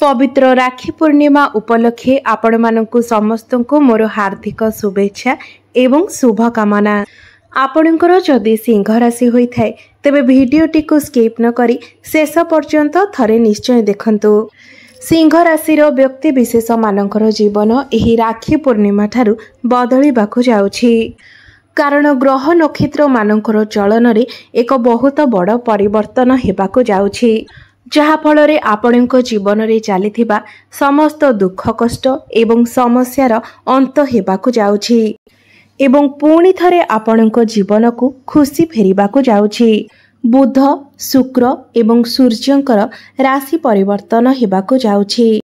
पवित्र राखी पूर्णिमा उपलक्षे आपण मानकु समस्त को मोर हार्दिक शुभेच्छा एवं शुभकामना। आपणकर जदि सिंह राशि होइथाय तेबे भिडियोटी को स्किप न करी शेष पर्यंत थरे निश्चय देखंतु। सिंह राशि व्यक्ति विशेष मानकर जीवन एही राखी पूर्णिमा ठारू बदलिबाकु जाउछि, कारण ग्रह नक्षत्र मानकर चलन रे एक बहुत बड़ परिवर्तन हेबाकु जाउछि, जहा फल आपणक जीवन रे चलीथिबा समस्त दुख कष्ट एवं समस्यार अंत हेबाकु जाउछि एवं पुणी थरे आपणक जीवन को खुशी फेरिबाकु जाउछि। बुध शुक्र एवं सूर्यंकर राशि परिवर्तन हेबाकु जाउछि,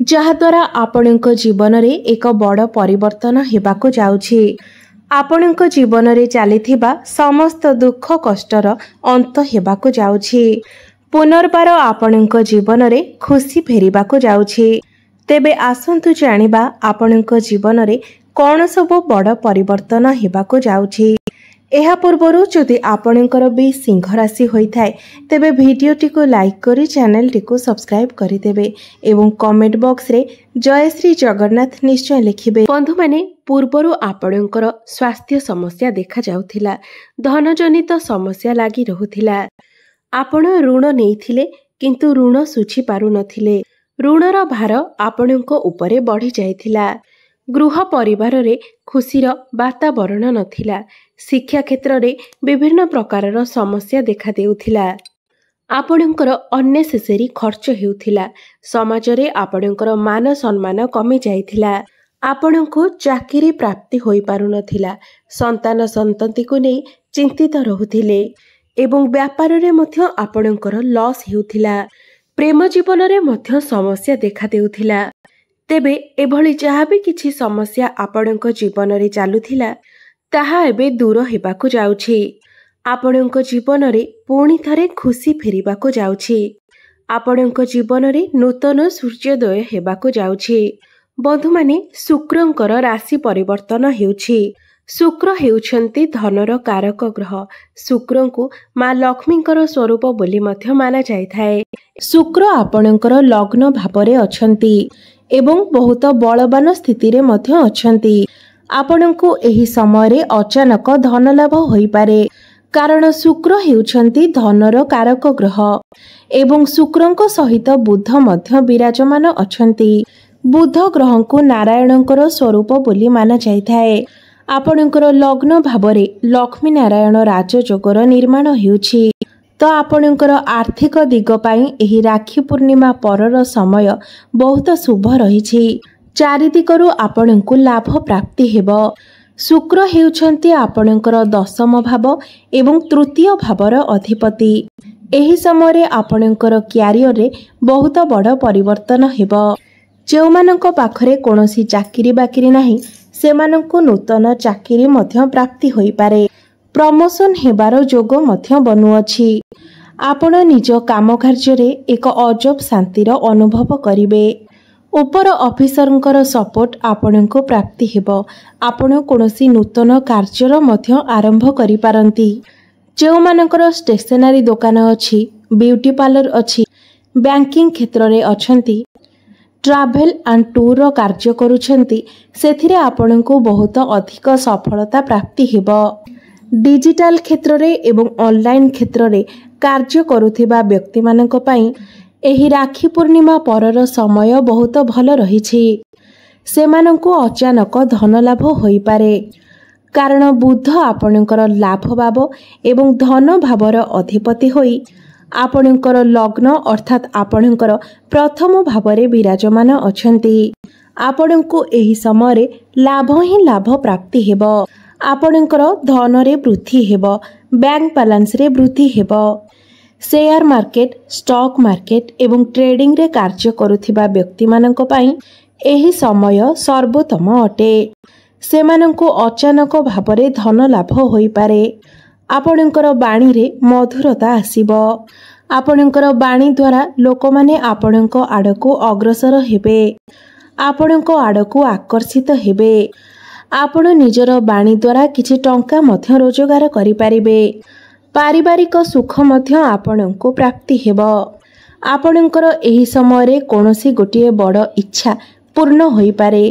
जहा द्वारा आपणक जीवन रे एक बड़ परिवर्तन हेबाकु जाउछि। आपणक जीवन रे चलीथिबा समस्त दुख कष्टर अंत हेबाकु जाउछि। पुनर्बार आपणक जीवन रे खुशी फेरिबाकु जाउछि। तेबे आसंतु जानिबा आपणक जीवन रे कौन सब बड़ परिवर्तन हेबाकु जाउछि। एहा पूर्वरु जदि आपणकर भी सिंह राशि होइथाय तेबे भिडियोटी को लाइक करी चैनल टी को सब्सक्राइब करि देबे एवं कमेंट बॉक्स रे जय श्री जगन्नाथ निश्चय लिखिबे। बंधु माने पूर्वरु आपणकर स्वास्थ्य समस्या देखा जाउथिला, धन जनित समस्या लागी रहुथिला। आपण ऋण नेइथिले किंतु ऋण सुझी पारु नथिले, ऋणर भार आपणक उपरे बढ़ी जाइथिला। गृह परिवार रे खुशीर वातावरण नथिला। शिक्षा क्षेत्र रे विभिन्न प्रकारर समस्या देखा देउथिला। आपणकर अननेसेसरी खर्च हेउथिला। समाज रे आपणकर मान सम्मान कमी जाइथिला। आपणको चाकरी प्राप्ति होई पारु नथिला। संतान संतति को नै चिंतित रहुथिले एवं व्यापार रे मध्य आपणकर लॉस हेउथिला। प्रेम जीवन रे मध्य समस्या देखा देउथिला। तेबे एभली जहाँ भी किछि समस्या आपणक जीवन रे चालुथिला ताहा एबे दूर हेबाकु जाउछि। आपणक जीवन रे पुणी थरे खुशी फेरिबाकु जाउछि। आपणक जीवन रे नूतन सूर्योदय हेबाकु जाउछि। बंधु माने शुक्रंकर राशि परिवर्तन हेउछि। शुक्र हेउछन्ति धनर कारक ग्रह। शुक्रंकु माँ लक्ष्मींकर स्वरूप बोली मध्य माना जाइथाए। शुक्र आपणकर लग्न भावरे अछन्ति एवं बहुत बलवान स्थिति रे मध्य अछन्ति। आपणको एही समय रे अचानक धन लाभ होई पारे, कारण शुक्र हेउछन्ति धनर कारक ग्रह एवं शुक्रंक सहित बुध मध्य विराजमान अछन्ति। बुध ग्रहंकु नारायणंकर स्वरूप बोली माना जाइथाए। आपणकर लग्न भावरे लक्ष्मी नारायण राजयोगर निर्माण हेउछि, तो आपणकर आर्थिक दिग पाई एही राखी पूर्णिमा परर समय बहुत शुभ रहिछि। चारिदिगरु आपणको लाभ प्राप्ति हेबो। शुक्र हेउछन्ति आपणकर दशम भाव एवं तृतीय भावर अधिपति। एही समय आपणकर क्यारियर रे बहुत बड़ परिवर्तन हेबो। जेउमानक पाखरे कोनोसी चाकरी बाकरी नाही सेमानंकु नूतन चाकरी मध्य प्राप्ति होई पारे। प्रमोशन हेबार जोग मध्य बनुअछि। आपण निज काम कार्य रे एक अजब शांतिर अनुभव करिवे। ऊपर ऑफिसरंकर सपोर्ट आपणको प्राप्ति हेबो। आपण कोनोसी नूतन कार्यर मध्य आरंभ करि पारंती। जेउमानकर स्टेशनरी दुकान अछि, ब्यूटी पार्लर अछि, बैंकिंग क्षेत्र रे अछंती, ट्राभेल एंड टूर रो कार्य करूछंती, सेथिरे आपणको बहुत अधिक सफलता प्राप्ति हेबो। डिजिटल क्षेत्र रे एवं ऑनलाइन क्षेत्र रे कार्य करुथिबा व्यक्ति मानक पई एही राखी पूर्णिमा परर समय बहुत भल रहिछि। सेमानंकु अचानक धन लाभ होई पारे, कारण बुध आपणकर लाभ भाव एवं धन भावर अधिपति होई आपणकर लग्न अर्थात आपणकर प्रथम भावरे विराजमान अछंती। आपणको एही समय लाभ ही लाभ प्राप्ति हेबो। आपणकर धन रे वृद्धि हेबो, बैंक बैलेंस रे वृद्धि हेबो। शेयर मार्केट, स्टॉक मार्केट एवं ट्रेडिंग रे कार्य करुथिबा व्यक्ति मानक पई एही समय सर्वोत्तम अटे। सेमानंको अचानक भावरे धन लाभ होई पारे। आपणकर बाणी रे मधुरता आसीबो। आपणकर बाणी द्वारा लोकमाने आपणक आडको अग्रसर हेबे, आपणक आडको आकर्षित हेबे। आपण निजर बाणी द्वारा किछि टंका मध्य रोजगार करि पारिबे। पारिवारिक सुख मध्य आपणको प्राप्ति हेबो। आपणकर एही समय कौनसी गोटे बड़ इच्छा पूर्ण होई पारे।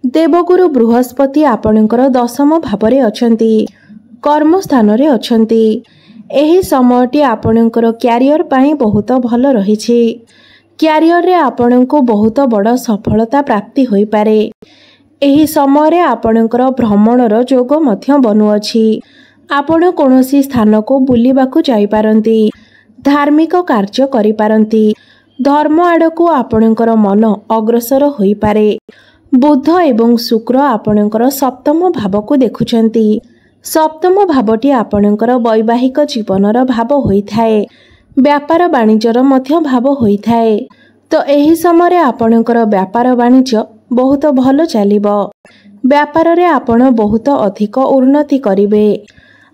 देवगुरु बृहस्पति आपणकर दशम भावरे अछंती, कर्म स्थान रे अछंती। एही समयटी आपणकर क्यारियर पाई बहुत भल रहिछि। क्यारियर रे आपणको बहुत बड़ सफलता प्राप्ति होई पारे। एही समय रे आपणकर भ्रमणर जोग मध्य बनुअछि। आपण कौनसी स्थान को बुलिबाकू जाई पारंती, धार्मिक कार्य करि पारंती। धर्म आड़कू आपणकर मन अग्रसर होई पारे। बुध एवं शुक्र आपणकर सप्तम भाव को देखुछंती। सप्तम भावटी आपणकर वैवाहिक जीवनर भाव होइथाए, व्यापार वाणिज्यर मध्य भाव होइथाए। तो एही समय आपणकर व्यापार वाणिज्य बहुत भल चलिबो। व्यापार रे आपण बहुत अधिक उन्नति करिवे।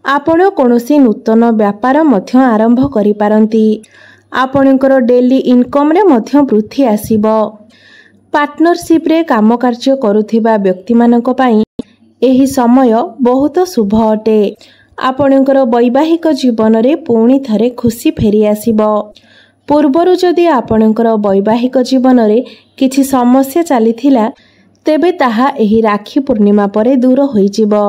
आपण कौनसी नूतन व्यापार मध्य आरंभ करि पारंती। आपणकर डेली इनकम रे मध्य वृद्धि आसीबो। पार्टनरशिप रे काम कार्य करुथिबा व्यक्ति मानक पई एही समय बहुत शुभ अटे। आपणकर वैवाहिक जीवन रे पुणी थरे खुशी फेरी आसीबो। पूर्वरु जदि आपणकर वैवाहिक जीवन रे किछि समस्या चलीथिला तेबे ताहा एही राखी पूर्णिमा परे दूर होई जिवो।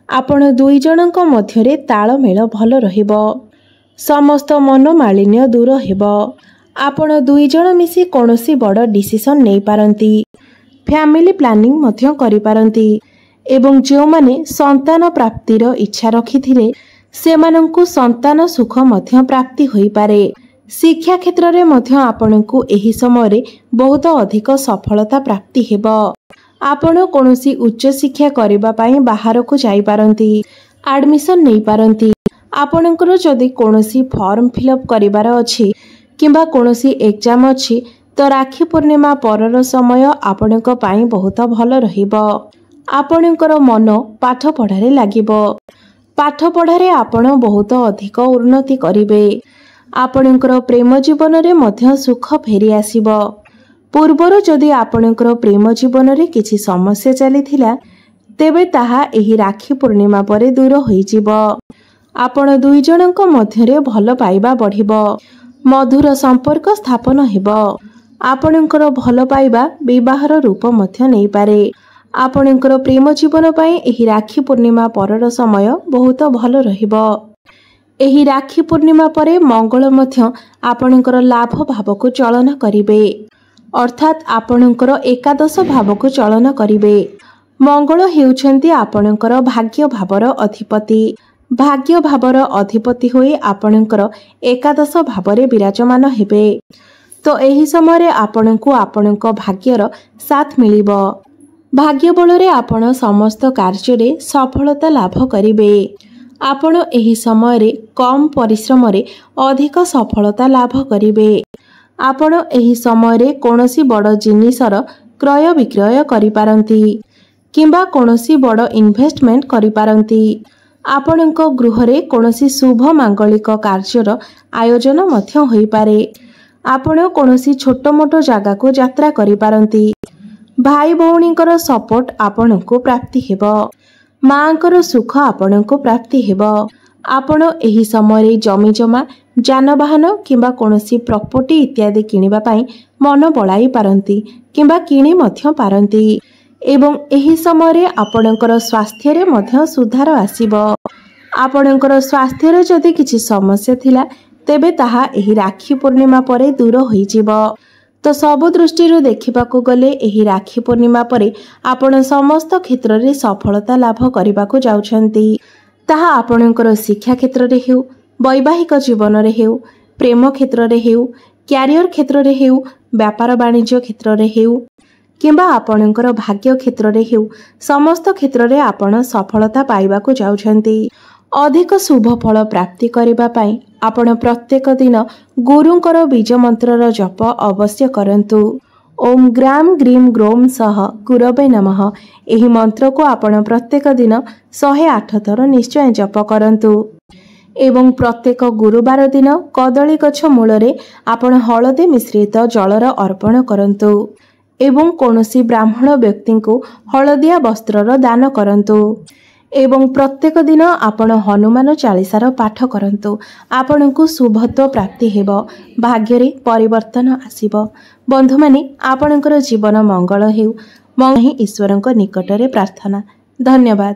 आपण दुई जनक मध्यरे तालमेल भल रहिबो। समस्त मनोमालिन्य दूर हेबो। आपण दुई जन मिसी कौनसी बड़ डिसिशन नै पारंती। फैमिली प्लानिंग मध्य करि पारंती। एवं जो माने संतान प्राप्तिर इच्छा रखिथिले सेमानंकु संतान सुख मध्य प्राप्ति होई पारे। शिक्षा क्षेत्र रे मध्य आपनकु एही समय रे बहुत अधिक सफलता प्राप्ति हेबो। आपण कौनसी उच्च शिक्षा करिबा पई बाहर को जाई पारंती, एडमिशन नै पारंती। आपणकर जदि कौनसी फॉर्म फिलअप करिबार अछि किंबा कौनसी एग्जाम अछि तो राखी पूर्णिमा परर समय आपणक पई बहुत भल रहिबो। आपणकर मन पाठ पढ़ारे लागिबो। पाठ पढ़ारे आपण बहुत अधिक उन्नति करिवे। आपणकर प्रेम जीवन रे मध्य सुख फेरी आसीबो। पूर्वर जदि आपणकर प्रेम जीवन रे किछि समस्या चलीथिला तेबे ताहा एही राखी पूर्णिमा परे दूर होई जिवो। आपण दुई जनक मध्यरे भल पाइबा बढ़िबो। मधुर संपर्क स्थापन हेबो। आपणकर भल पाइबा विवाहर रूप मध्य नै पारे। आपणकर प्रेम जीवन पई एही राखी पूर्णिमा परर समय बहुत भल रहिबो। एही राखी पूर्णिमा परे मंगल मध्य आपणकर लाभ भाव को चलन करिवे, अर्थात आपणकर एकादश भाव को चलन करिवे। मंगल हेउछंती आपणकर भाग्य भावर अधिपति। भाग्य भावर अधिपति होई आपणकर एकादश भावरे विराजमान हेबे। तो एही समय आपणको आपणक भाग्यर साथ मिलिबो। भाग्य बलरे आपण समस्त कार्य रे सफलता लाभ करिवे। आपण एही समय रे कम परिश्रम रे अधिक सफलता लाभ करिवे। आपण एही समय रे कोनोसी बड़ जिनिसर क्रय विक्रय करि पारंती किंबा कोनोसी बड़ इन्वेस्टमेंट करि पारंती। आपणक गृह रे कोनोसी शुभ मांगलिक कार्यर आयोजन मध्य होई पारे। आपण कोनोसी छोट मोटो जागा को यात्रा करि पारंती। भाई भौणीकर सपोर्ट आपणको प्राप्ति हेबो। मांकर सुख आपणको प्राप्ति हेबो। आपण एही समय रे जमी जमा जानवाहन किंबा कोनोसी प्रॉपर्टी इत्यादि किनिबा पई मन बळाई पारंती किंबा किनि मध्य पारंती। एवं एही समय रे आपणकर स्वास्थ्य रे मध्य सुधार आसीबो। आपणकर स्वास्थ्य रे जदि किछि समस्या थिला तेबे ताहा एही राखी पूर्णिमा परे दूर होई जिवो। तो सबु दृष्टि देखिबाकू गले एही राखी पूर्णिमा परे आपण समस्त क्षेत्र रे सफलता लाभ करिबाकू जाउछंती। ताहा आपणकर शिक्षा क्षेत्र रे हेउ, वैवाहिक जीवन रे हेउ, प्रेम क्षेत्र रे हेउ, क्यारियर क्षेत्र रे हेउ, व्यापार वाणिज्य क्षेत्र रे हेउ किंबा आपणकर भाग्य क्षेत्र रे हेउ, समस्त क्षेत्र रे आपण सफलता पाइबाकू जाउछंती। अधिक शुभ फल प्राप्ति करिबा पई आपण प्रत्येक दिन गुरुंकर बीज मंत्रर जप अवश्य करंतु। ओम ग्राम ग्रीम ग्रोम सह गुरवे नमः एही मंत्र को आपण प्रत्येक दिन 108 थर निश्चय जप करंतु। एवं प्रत्येक गुरुवार दिन कदली गछ मूलरे आपण हळदी मिश्रित जलर अर्पण करंतु एवं कोनोसी ब्राह्मण व्यक्ति को हळदिया वस्त्रर दान करंतु। ଏବଂ ପ୍ରତ୍ୟେକ ଦିନ ଆପଣ ହନୁମାନ ଚାଳିଶାର ପାଠ କରନ୍ତୁ। ଆପଣଙ୍କୁ ଶୁଭତ୍ୱ ପ୍ରାପ୍ତି ହେବ, ଭାଗ୍ୟରେ ପରିବର୍ତ୍ତନ ଆସିବ। ବନ୍ଧୁମାନେ, ଆପଣଙ୍କର ଜୀବନ ମଙ୍ଗଳ ହେଉ। ହିଁ ଈଶ୍ୱରଙ୍କ ନିକଟରେ ପ୍ରାର୍ଥନା। ଧନ୍ୟବାଦ।